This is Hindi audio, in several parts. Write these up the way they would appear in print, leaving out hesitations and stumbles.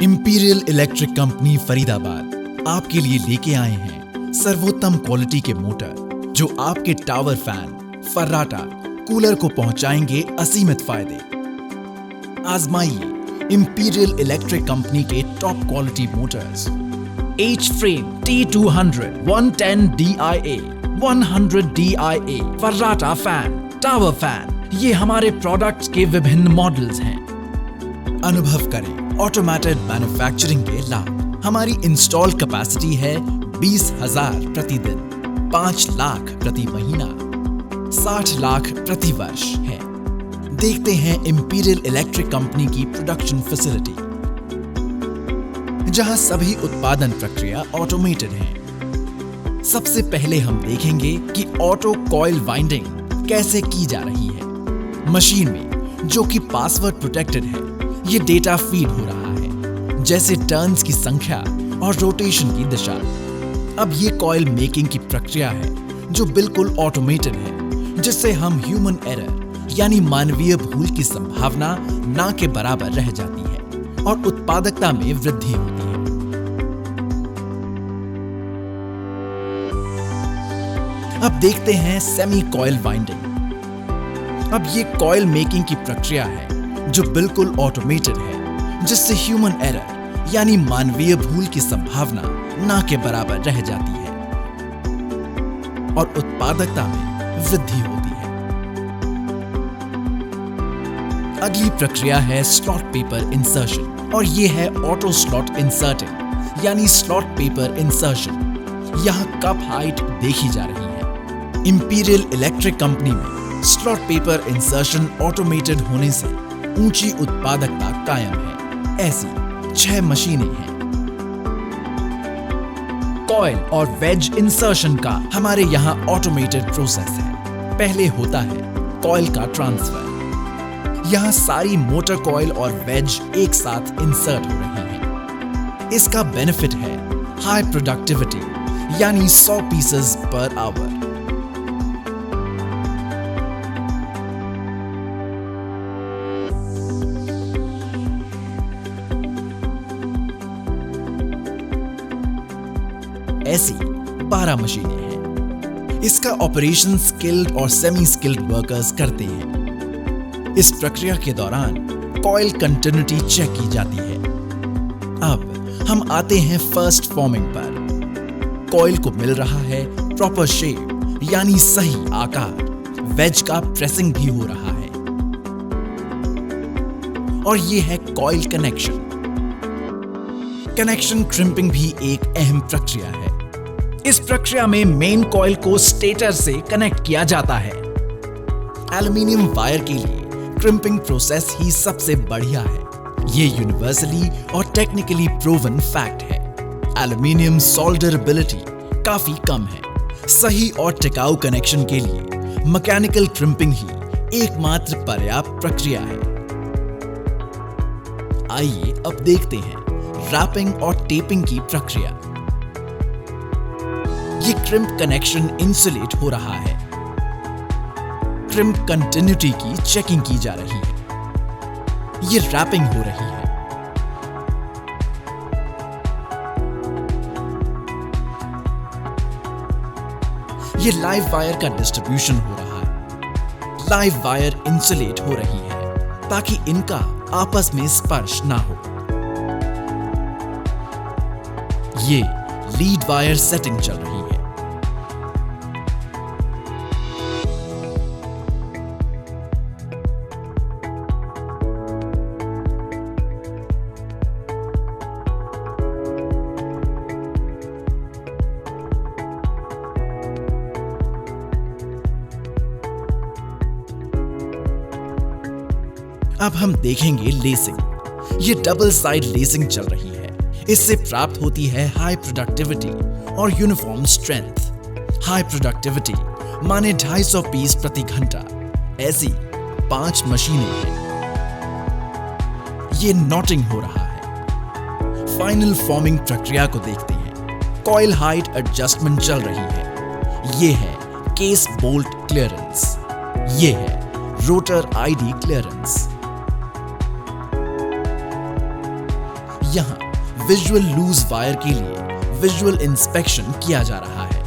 इंपीरियल इलेक्ट्रिक कंपनी फरीदाबाद आपके लिए लेके आए हैं सर्वोत्तम क्वालिटी के मोटर जो आपके टावर फैन, फर्राटा, कूलर को पहुंचाएंगे असीमित फायदे। आजमाइए इंपीरियल इलेक्ट्रिक कंपनी के top quality motors. H frame T200 110 DIA 100 DIA फर्राटा फैन, टावर फैन, ये हमारे प्रोडक्ट्स के विभिन्न मॉडल्स हैं। अनुभव करें ऑटोमेटेड मैन्युफैक्चरिंग के लाभ। हमारी इंस्टॉल कैपेसिटी है 20,000 प्रतिदिन, 5 लाख प्रति महीना, 60 लाख प्रति वर्ष है। देखते हैं इंपीरियल इलेक्ट्रिक कंपनी की प्रोडक्शन फैसिलिटी, जहां सभी उत्पादन प्रक्रिया ऑटोमेटेड है। सबसे पहले हम देखेंगे कि ऑटो कॉइल वाइंडिंग कैसे की जा रही है। मशीन में जो कि पासवर्ड प्रोटेक्टेड है, ये डेटा फीड हो रहा है, जैसे टर्न्स की संख्या और रोटेशन की दिशा। अब ये कॉइल मेकिंग की प्रक्रिया है जो बिल्कुल ऑटोमेटेड है, जिससे हम ह्यूमन एरर यानी मानवीय भूल की संभावना ना के बराबर रह जाती है और उत्पादकता में वृद्धि होती है। अब देखते हैं सेमी कॉइल वाइंडिंग। अब ये कॉइल मेकिंग की प्रक्रिया है जो बिल्कुल ऑटोमेटेड है, जिससे ह्यूमन एरर यानी मानवीय भूल की संभावना ना के बराबर रह जाती है और उत्पादकता में वृद्धि होती है। अगली प्रक्रिया है स्लॉट पेपर इंसर्शन और ये है ऑटो स्लॉट इंसर्टिंग यानी स्लॉट पेपर इंसर्शन। यहाँ कप हाइट देखी जा रही है। इंपीरियल इलेक्ट्रिक कंपनी में स्लॉट पेपर इंसर्शन ऑटोमेटेड होने से ऊंची उत्पादकता कायम है। ऐसी 6 मशीनें हैं। कॉइल और वेज इंसर्शन का हमारे यहाँ ऑटोमेटेड प्रोसेस है। पहले होता है कॉइल का ट्रांसफर। यहाँ सारी मोटर कॉइल और वेज एक साथ इंसर्ट हो रही हैं। इसका बेनिफिट है हाई प्रोडक्टिविटी यानी 100 पीसेस पर आवर। ऐसी 12 मशीनें हैं। इसका ऑपरेशन स्किल्ड और सेमी स्किल्ड वर्कर्स करते हैं। इस प्रक्रिया के दौरान कॉइल कंटिन्यूटी चेक की जाती है। अब हम आते हैं फर्स्ट फॉर्मिंग पर। कॉइल को मिल रहा है प्रॉपर शेप यानी सही आकार। वेज का प्रेसिंग भी हो रहा है और ये है कॉइल कनेक्शन। कनेक्शन क्रिम्पिंग भी एक अहम प्रक्रिया है। इस प्रक्रिया में मेन कॉइल को स्टेटर से कनेक्ट किया जाता है। एल्युमिनियम वायर के लिए क्रिम्पिंग प्रोसेस ही सबसे बढ़िया है। ये यूनिवर्सली और टेक्निकली प्रूवन फैक्ट है। एल्युमिनियम सोल्डरेबिलिटी काफी कम है। सही और टिकाऊ कनेक्शन के लिए मैकेनिकल क्रिम्पिंग ही एकमात्र पर्याप्त प्रक्रिया है। आइए अब देखते हैं रैपिंग और टेपिंग की प्रक्रिया। ये क्रिम्प कनेक्शन इंसुलेट हो रहा है। क्रिम्प कंटिन्यूटी की चेकिंग की जा रही है। ये रैपिंग हो रही है। ये लाइव वायर का डिस्ट्रीब्यूशन हो रहा है। लाइव वायर इंसुलेट हो रही है ताकि इनका आपस में स्पर्श ना हो। ये लीड वायर सेटिंग चल रही है। अब हम देखेंगे लेसिंग। ये डबल साइड लेसिंग चल रही है। इससे प्राप्त होती है हाई प्रोडक्टिविटी और यूनिफॉर्म स्ट्रेंथ। हाई प्रोडक्टिविटी माने 250 पीस प्रति घंटा। ऐसी 5 मशीनें हैं। ये नॉटिंग हो रहा है। फाइनल फॉर्मिंग प्रक्रिया को देखते हैं। कॉइल हाइट एडजस्टमेंट चल रही है। ये है केस बोल्ट क्लियरेंस। ये है रोटर आईडी क्लियरेंस। यहाँ विजुअल लूज वायर के लिए विजुअल इंस्पेक्शन किया जा रहा है।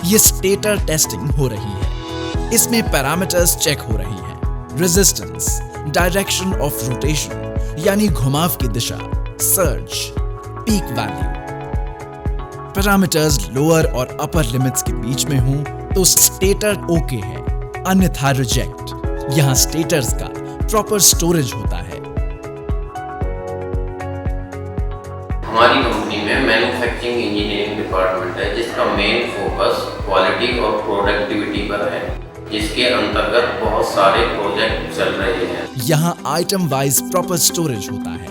ये स्टेटर टेस्टिंग हो रही है। इसमें पैरामीटर्स चेक हो रही हैं। रेजिस्टेंस, डायरेक्शन ऑफ रोटेशन यानी घुमाव की दिशा, surge, peak value. Parameters lower और अपर लिमिट्स के बीच में हो तो स्टेटर ओके है, अन्यथा रिजेक्ट। यहाँ स्टेटर्स का प्रॉपर स्टोरेज होता है। हमारी कंपनी में मैन्युफैक्चरिंग इंजीनियरिंग डिपार्टमेंट है जिसका मेन फोकस क्वालिटी और प्रोडक्टिविटी पर है, जिसके अंतर्गत बहुत सारे प्रोजेक्ट चल रहे हैं। यहाँ आइटम वाइज प्रॉपर स्टोरेज होता है।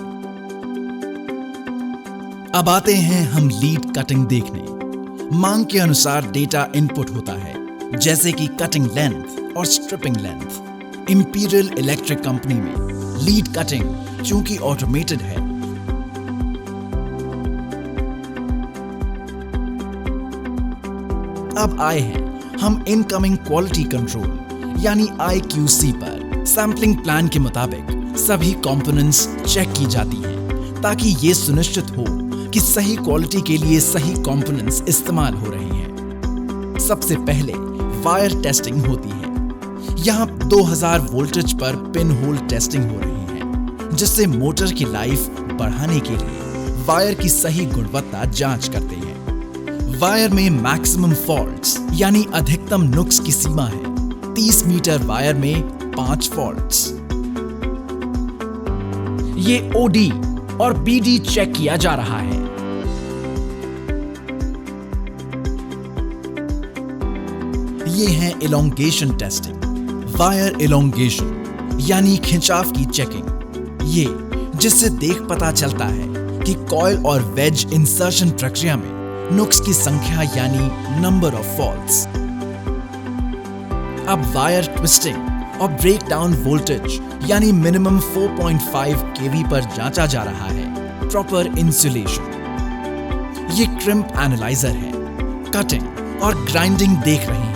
अब आते हैं हम लीड कटिंग देखने। मांग के अनुसार डेटा इनपुट होता है, जैसे कि कटिंग लेंथ और stripping length. Imperial electric company में लीड कटिंग चूंकि ऑटोमेटेड है, अब आए हैं हम इनकमिंग क्वालिटी कंट्रोल यानी IQC पर। सैंपलिंग प्लान के मुताबिक सभी कंपोनेंट्स चेक की जाती हैं ताकि ये सुनिश्चित हो कि सही क्वालिटी के लिए सही कंपोनेंट्स इस्तेमाल हो रहे हैं। सबसे पहले वायर टेस्टिंग होती है। यहाँ 2000 वोल्टेज पर पिन होल टेस्टिंग हो रही है, जिससे मोटर की लाइफ बढ़ाने के लिए वायर की सही गुणवत्ता जांच करते हैं। वायर में मैक्सिमम फॉल्ट्स यानी अधिकतम नुक्स की सीमा है 30 मीटर वायर में 5 फॉल्ट्स। ये OD और BD चेक किया जा रहा है। ये है इलोंगेशन टेस्टिंग, वायर इलोंगेशन यानी खिंचाव की चेकिंग। ये जिससे देख पता चलता है कि कॉइल और वेज इंसर्शन प्रक्रिया में नुक्स की संख्या यानी नंबर ऑफ फॉल्ट्स। अब वायर ट्विस्टिंग और ब्रेक डाउन वोल्टेज यानी मिनिमम 4.5 kV पर जांचा जा रहा है। Proper insulation. ये क्रिम्प एनालाइजर है, कटिंग और ग्राइंडिंग देख रही हैं।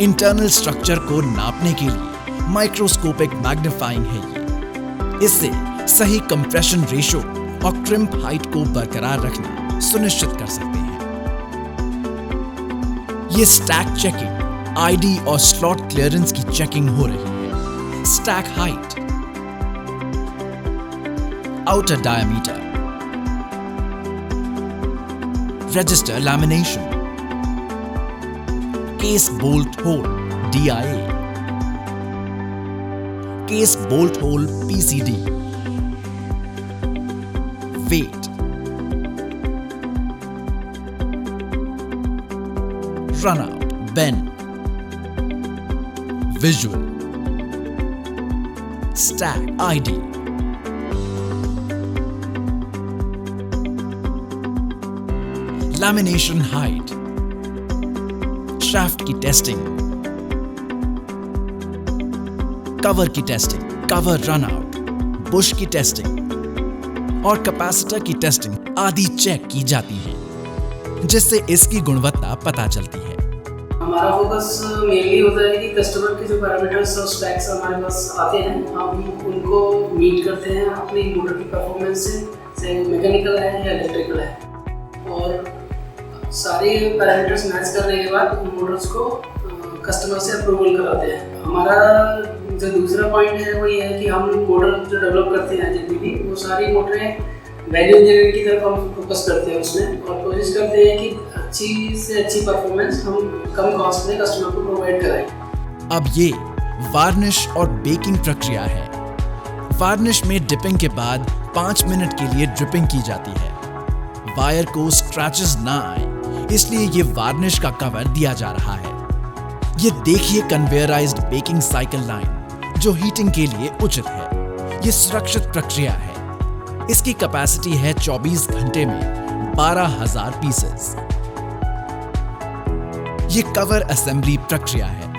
इंटरनल स्ट्रक्चर को नापने के लिए माइक्रोस्कोपिक मैग्नीफाइंग है ये। इससे सही कंप्रेशन रेशो और क्रिम्प हाइट को बरकरार रखना सुनिश्चित कर सकते हैं। ये स्टैक चेकिंग, ID और स्लॉट क्लियरेंस की चेकिंग हो रही है। Stack height, outer diameter, register lamination, case bolt hole DIA, case bolt hole PCD, weight, run out, bend, visual, stack ID, lamination height, shaft की टेस्टिंग, कवर की testing, cover run out, bush की टेस्टिंग और कैपेसिटर की टेस्टिंग आदि चेक की जाती है, जिससे इसकी गुणवत्ता पता चलती है। हमारा फोकस मेनली होता है कि कस्टमर के जो पैरामीटर्स और स्पेक्स हमारे पास आते हैं, हम उनको मीट करते हैं अपनी मोटर की परफॉर्मेंस से, चाहे मैकेनिकल है या इलेक्ट्रिकल है, और सारे पैरामीटर्स मैच करने के बाद उन मोटर्स को कस्टमर से अप्रूवल कराते हैं। हमारा जो दूसरा पॉइंट है वो ये है कि हम मोटर जो डेवलप करते हैं JPD, वो सारी मोटरें वैल्यू इंजीनियरिंग की तरफ हम फोकस करते हैं उसमें, और कोशिश करते हैं कि अच्छी से अच्छी परफॉर्मेंस हम कम कॉस्ट में कस्टमर को प्रोवाइड कराएं। अब ये वार्निश और बेकिंग प्रक्रिया है। वार्निश में डिपिंग के बाद 5 मिनट के लिए ड्रिपिंग की जाती है। वायर को स्क्रैचेस ना आए इसलिए ये वार्निश का कवर दिया जा रहा है। ये देखिए कन्वेयराइज्ड बेकिंग साइकिल लाइन जो हीटिंग के लिए उचित है। ये सुरक्षित प्रक्रिया है। इसकी कैपेसिटी है 24 घंटे में 12,000 पीसेस। ये कवर असेंबली प्रक्रिया है।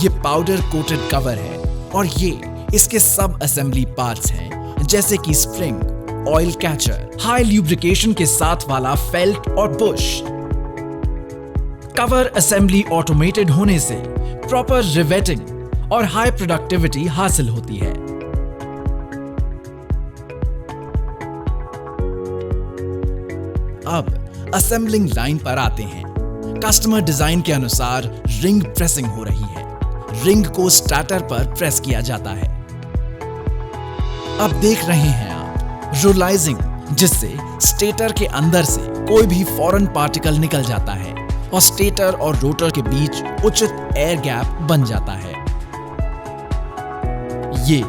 ये पाउडर कोटेड कवर है और ये इसके सब असेंबली पार्ट्स हैं, जैसे कि spring, oil catcher, high lubrication के साथ वाला फेल्ट और बुश। कवर असेंबली ऑटोमेटेड होने से प्रॉपर रिवेटिंग और हाई प्रोडक्टिविटी हासिल होती है। अब असेंबलिंग लाइन पर आते हैं। कस्टमर डिजाइन के अनुसार रिंग प्रेसिंग हो रही है। रिंग को स्टार्टर पर प्रेस किया जाता है। अब देख रहे हैं आप रोलाइजिंग, जिससे स्टेटर के अंदर से कोई भी फॉरेन पार्टिकल निकल जाता है और स्टेटर और रोटर के बीच उचित एयर गैप बन जाता है। ये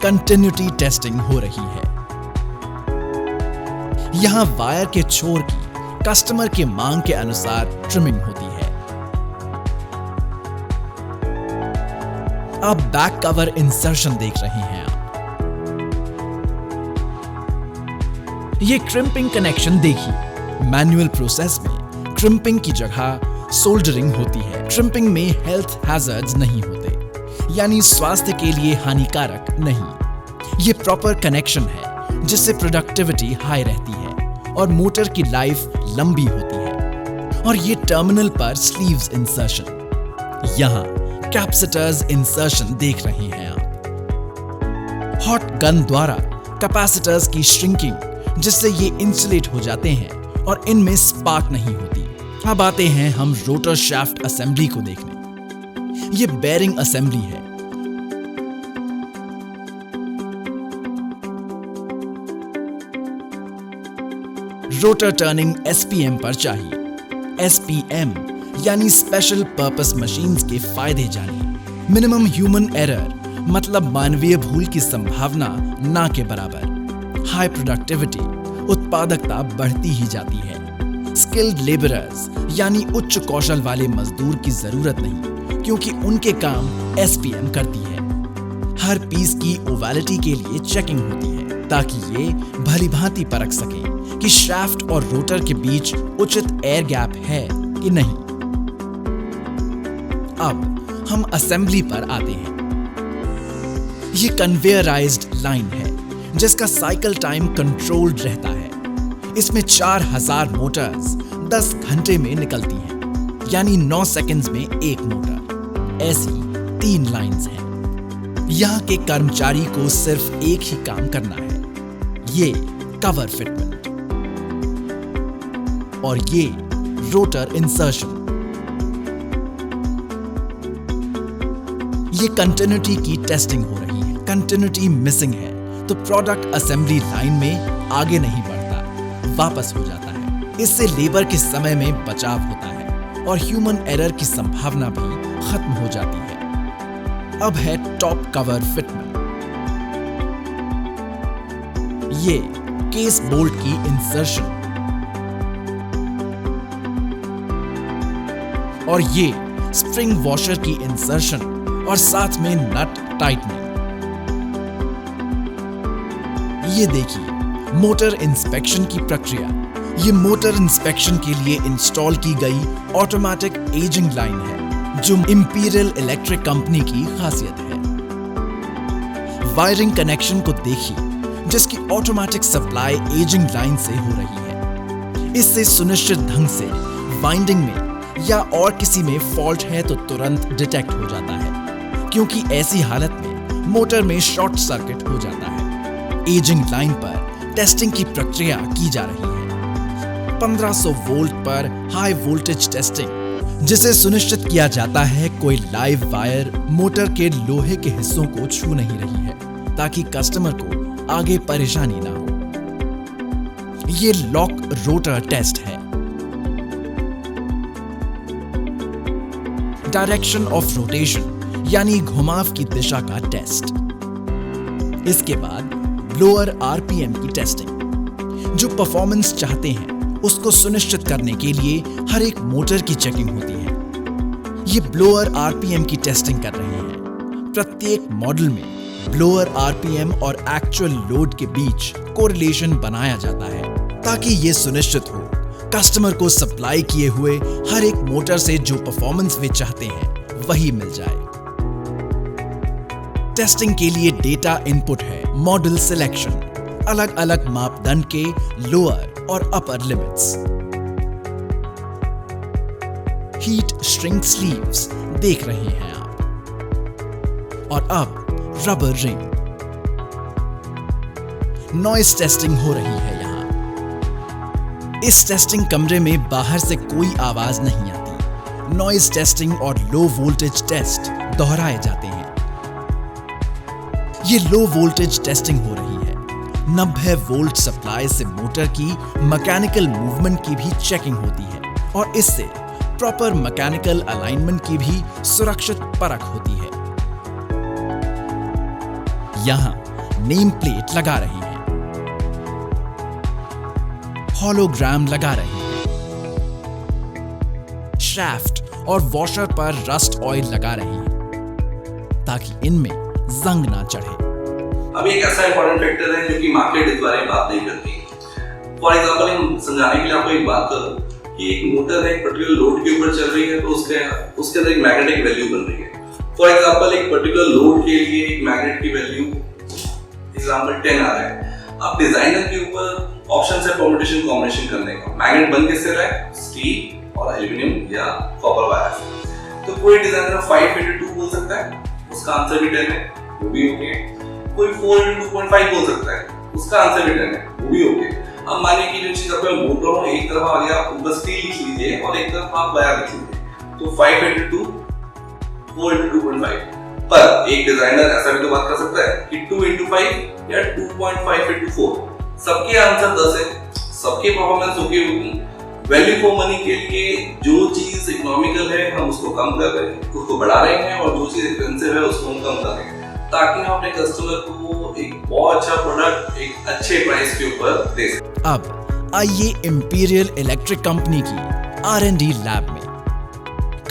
कंटिन्यूटी टेस्टिंग हो रही है। यहां वायर के छोर की कस्टमर के मांग के अनुसार ट्रिमिंग होती है। अब बैक कवर इंसर्शन देख रहे हैं आप। ये क्रिम्पिंग कनेक्शन देखिए। मैनुअल प्रोसेस में क्रिम्पिंग की जगह सोल्डरिंग होती है। क्रिम्पिंग में हेल्थ हैजर्ड्स नहीं होते, यानी स्वास्थ्य के लिए हानिकारक नहीं। ये प्रॉपर कनेक्शन है, जिससे प्रोडक्टिविटी हाई रहती है और मोटर की लाइफ लंबी होती है। और ये टर्मिनल पर स्लीव्स इंसर्शन। यहां कैपेसिटर्स इंसर्शन देख रहे हैं आप। हॉट गन द्वारा कैपेसिटर्स की श्रिंकिंग, जिससे ये इंसुलेट हो जाते हैं और इनमें स्पार्क नहीं होती। अब आते हैं हम रोटर शाफ्ट असेंबली को देखने। ये बेरिंग असेंबली है। रोटर टर्निंग एसपीएम पर चाहिए। एसपीएम यानी स्पेशल पर्पस मशीन्स के फायदे जानिए। मिनिमम ह्यूमन एरर मतलब मानवीय भूल की संभावना ना के बराबर। हाई प्रोडक्टिविटी, उत्पादकता बढ़ती ही जाती है। स्किल्ड लेबरर्स यानी उच्च कौशल वाले मजदूर की जरूरत नहीं, क्योंकि उनके काम एसपीएम करती है। हर पीस की ओवैलिटी के लिए चेकिंग होती है, ताकि ये भली भांति परख सके कि शाफ्ट और रोटर के बीच उचित एयर गैप है कि नहीं। अब हम असेंबली पर आते हैं। ये कन्वेयराइज्ड लाइन है, जिसका साइकिल टाइम कंट्रोल्ड रहता है। इसमें 4000 मोटर्स 10 घंटे में निकलती हैं, यानी 9 सेकंड्स में एक मोटर। ऐसी 3 लाइंस हैं। यहाँ के कर्मचारी को सिर्फ एक ही काम करना है, ये कवर फिटमेंट और ये रोटर इंसर्शन। ये कंटिन्यूटी की टेस्टिंग हो रही है। कंटिन्यूटी मिसिंग है तो प्रोडक्ट असेंबली लाइन में आगे नहीं बढ़ता, वापस हो जाता है। इससे लेबर के समय में बचाव होता है और ह्यूमन एरर की संभावना भी खत्म हो जाती है। अब है टॉप कवर फिटमेंट। ये केस बोल्ट की इंसर्शन और ये स्प्रिंग वॉशर की इंसर्शन और साथ में नट टाइटनिंग। ये देखिए मोटर इंस्पेक्शन की प्रक्रिया। ये मोटर इंस्पेक्शन के लिए इंस्टॉल की गई ऑटोमेटिक एजिंग लाइन है, जो इंपीरियल इलेक्ट्रिक कंपनी की खासियत है। वायरिंग कनेक्शन को देखिए, जिसकी ऑटोमेटिक सप्लाई एजिंग लाइन से हो रही है। इससे सुनिश्चित ढंग से वाइंडिंग में या और किसी में फॉल्ट है तो तुरंत डिटेक्ट हो जाता है, क्योंकि ऐसी हालत में मोटर में शॉर्ट सर्किट हो जाता है। एजिंग लाइन पर टेस्टिंग की प्रक्रिया की जा रही है। 1500 वोल्ट पर हाई वोल्टेज टेस्टिंग, जिसे सुनिश्चित किया जाता है कोई लाइव वायर मोटर के लोहे के हिस्सों को छू नहीं रही है, ताकि कस्टमर को आगे परेशानी ना हो। ये लॉक रोटर टेस्ट है। डायरेक्शन ऑफ रोटेशन यानी घुमाव की दिशा का टेस्ट। इसके बाद ब्लोअर आरपीएम की टेस्टिंग। जो परफॉर्मेंस चाहते हैं उसको सुनिश्चित करने के लिए हर एक मोटर की चेकिंग होती है। ये ब्लोअर आरपीएम की टेस्टिंग कर रहे हैं। प्रत्येक मॉडल में ब्लोअर आरपीएम और एक्चुअल लोड के बीच कोरिलेशन बनाया जाता है, ताकि ये सुनिश्चित हो कस्टमर को सप्लाई किए हुए हर एक मोटर से जो परफॉर्मेंस वे चाहते हैं वही मिल जाए। टेस्टिंग के लिए डेटा इनपुट है मॉडल सिलेक्शन, अलग अलग मापदंड के लोअर और upper limits, heat shrink sleeves देख रहे हैं आप, और अब रबर रिंग। नॉइज टेस्टिंग हो रही है यहां। इस टेस्टिंग कमरे में बाहर से कोई आवाज नहीं आती। नॉइज टेस्टिंग और लो वोल्टेज टेस्ट दोहराए जाते हैं। ये लो वोल्टेज टेस्टिंग हो रही है। 90 वोल्ट सप्लाई से मोटर की मैकेनिकल मूवमेंट की भी चेकिंग होती है और इससे प्रॉपर मैकेनिकल अलाइनमेंट की भी सुरक्षित परख होती है। यहां नेम प्लेट लगा रही है, हॉलोग्राम लगा रही है, शाफ्ट और वॉशर पर रस्ट ऑयल लगा रही है ताकि इनमें जंग ना चढ़े। अब एक ऐसा इंपॉर्टेंट फैक्टर है जो कि मार्केट इस बारे में बात नहीं करती। फॉर एग्जांपल हम समझाने के लिए आपको एक बात करूं कि एक मोटर है एक पर्टिकुलर लोड के ऊपर चल रही है तो उसके अंदर एक मैग्नेटिक वैल्यू बन रही है। फॉर एग्जांपल एक पर्टिकुलर लोड के लिए एक मैग्नेट की वैल्यू एग्जांपल 10 आ रहा है। अब डिजाइनर के ऊपर ऑप्शन है परम्यूटेशन कॉम्बिनेशन करने का। मैग्नेट बन किससे रहा है? स्टील और एल्यूमिनियम या कॉपर वायर से। तो कोई डिजाइनर 5/2 बोल सकता है, उसका आंसर भी 10 है, वो भी ओके। कोई 4/2.5 बोल सकता है, उसका आंसर भी 10 है, वो भी ओके। अब मानिए कि जो चीज आपको बोल रहा हूं एक तरफ आ गया ऊपर स्टील लिख लीजिए और एक तरफ आप वायर लिख लीजिए, तो 5/2 4/2.5। पर एक डिजाइनर ऐसा भी तो बात कर सकता है कि 2/5 या 2.5/4। सबके आंसर 10 है, सबके परफॉर्मेंस ओके होगी। वैल्यू फॉर मनी के लिए जो चीज इकोनॉमिकल है हम उसको कम कर रहे हैं, उसको बढ़ा रहे हैं, और जो चीज एक्सपेंसिव है उसको हम कम कर रहे हैं ताकि हम अपने कस्टमर को एक बहुत अच्छा प्रोडक्ट एक अच्छे प्राइस के ऊपर दे सकें। अब आइए इंपीरियल इलेक्ट्रिक कंपनी की R&D लैब में।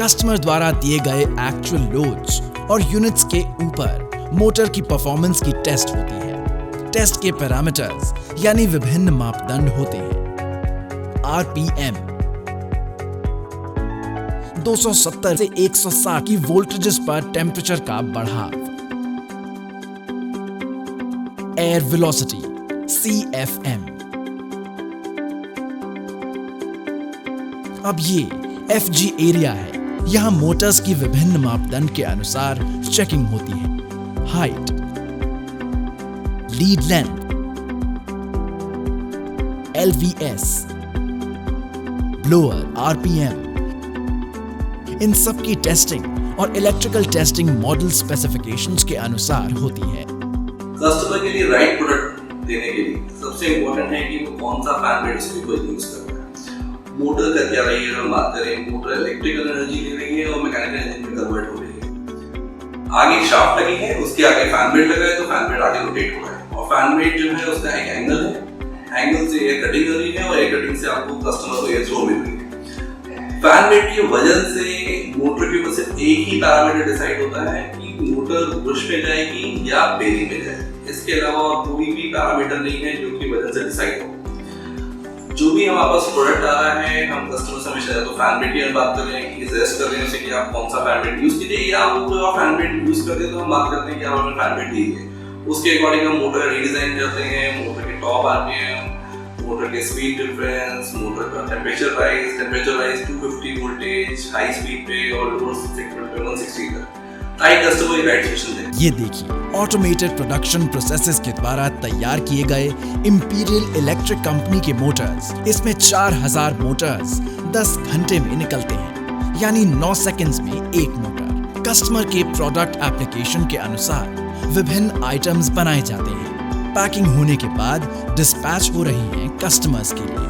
कस्टमर द्वारा दिए गए एक्चुअल लोड्स और यूनिट्स के ऊपर मोटर की परफॉर्मेंस की टेस्ट होती है। टेस्ट के पैरामीटर्स यानी विभिन्न मापदंड होते हैं। RPM 270 से 160 की वोल्टेजेस पर टेम्परेचर का बढ़ाव, एयर वेलोसिटी CFM। अब ये FG एरिया है। यहां मोटर्स की विभिन्न मापदंड के अनुसार चेकिंग होती है। Height, lead length, LVS, blower RPM, इन सब की टेस्टिंग और इलेक्ट्रिकल टेस्टिंग मॉडल स्पेसिफिकेशंस के अनुसार होती है। कस्टमर के लिए राइट प्रोडक्ट देने के लिए सबसे इम्पोर्टेंट है कि वो कौन सा फैन बेड उसके ऊपर यूज कर रहा है। मोटर का क्या रही है, अगर बात करें मोटर इलेक्ट्रिकल एनर्जी ले रही है और मैकेनिकल एनर्जी में कन्वर्ट हो रही है। आगे एक शाफ्ट लगी है, उसके आगे फैन बेड लगा है तो फैन बेड आगे रोटेट हो रहा है और फैन बेड जो है उसका एक एंगल है, एंगल से एयर कटिंग हो रही है और एयर कटिंग से आपको कस्टमर को एयर थ्रो मिल रही है। फैन बेड की वजन से मोटर के ऊपर सिर्फ एक ही पैरामीटर डिसाइड होता है कि मोटर बुश में जाएगी या बेरिंग में जाएगी। इसके अलावा कोई भी पैरामीटर नहीं है जो कि वजन से डिसाइड हो। जो भी हमारे पास प्रोडक्ट आ रहा है हम कस्टमर से हमेशा तो फैन बेड की बात कर रहे हैं कि सजेस्ट कर रहे हैं उसे कि आप कौन सा फैन बेड यूज कीजिए, या वो कोई और फैन बेड यूज करते तो हम बात करते हैं कि आप हमें फैन बेड दीजिए। उसके अकॉर्डिंग हम मोटर रीडिजाइन करते हैं, मोटर के टॉप RPM, मोटर के स्पीड डिफरेंस, मोटर का temperature rise 250 voltage high speed पे और लो सेगमेंट पे 160 तक, ताकि कस्टमर को राइट सॉल्यूशन दे। ये देखिए ऑटोमेटेड प्रोडक्शन प्रोसेसेस के द्वारा तैयार किए गए इंपीरियल इलेक्ट्रिक कंपनी के मोटर्स। इसमें 4000 मोटर्स 10 घंटे में निकलते हैं, यानी 9 सेकंड्स में एक मोटर। कस्टमर के प्रोडक्ट एप्लीकेशन के अनुसार विभिन्न आइटम्स बनाए जाते हैं। पैकिंग होने के बाद डिस्पैच हो रही हैं कस्टमर्स के लिए।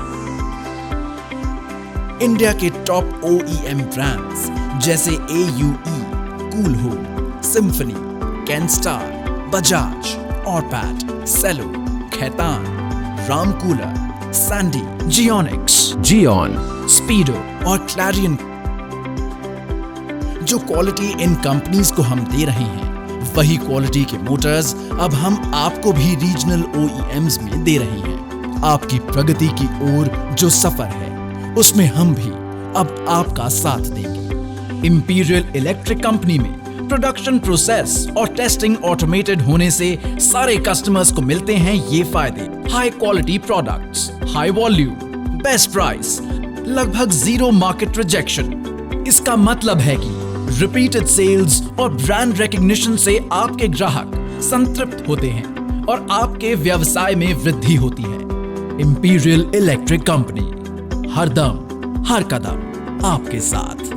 इंडिया के टॉप OEM ब्रांड्स जैसे AUE, Cool Home, Symphony, Canstar, Bajaj, Orpat, Cello, Khaitan, Ram cooler, Sandy, Geonix, Zeon, Speedo और क्लैरियन, जो क्वालिटी इन कंपनीज को हम दे रहे हैं वही क्वालिटी के मोटर्स अब हम आपको भी रीजनल OEMs में दे रहे हैं। आपकी प्रगति की ओर जो सफर है उसमें हम भी अब आपका साथ देंगे। इंपीरियल इलेक्ट्रिक कंपनी में प्रोडक्शन प्रोसेस और टेस्टिंग ऑटोमेटेड होने से सारे कस्टमर्स को मिलते हैं ये फायदे: high quality products, high volume, best price, लगभग जीरो मार्केट रिजेक्शन। इसका मतलब है कि रिपीटेड सेल्स और ब्रांड रिकग्निशन से आपके ग्राहक संतृप्त होते हैं और आपके व्यवसाय में वृद्धि होती है। इंपीरियल इलेक्ट्रिक कंपनी, हर दम हर कदम आपके साथ।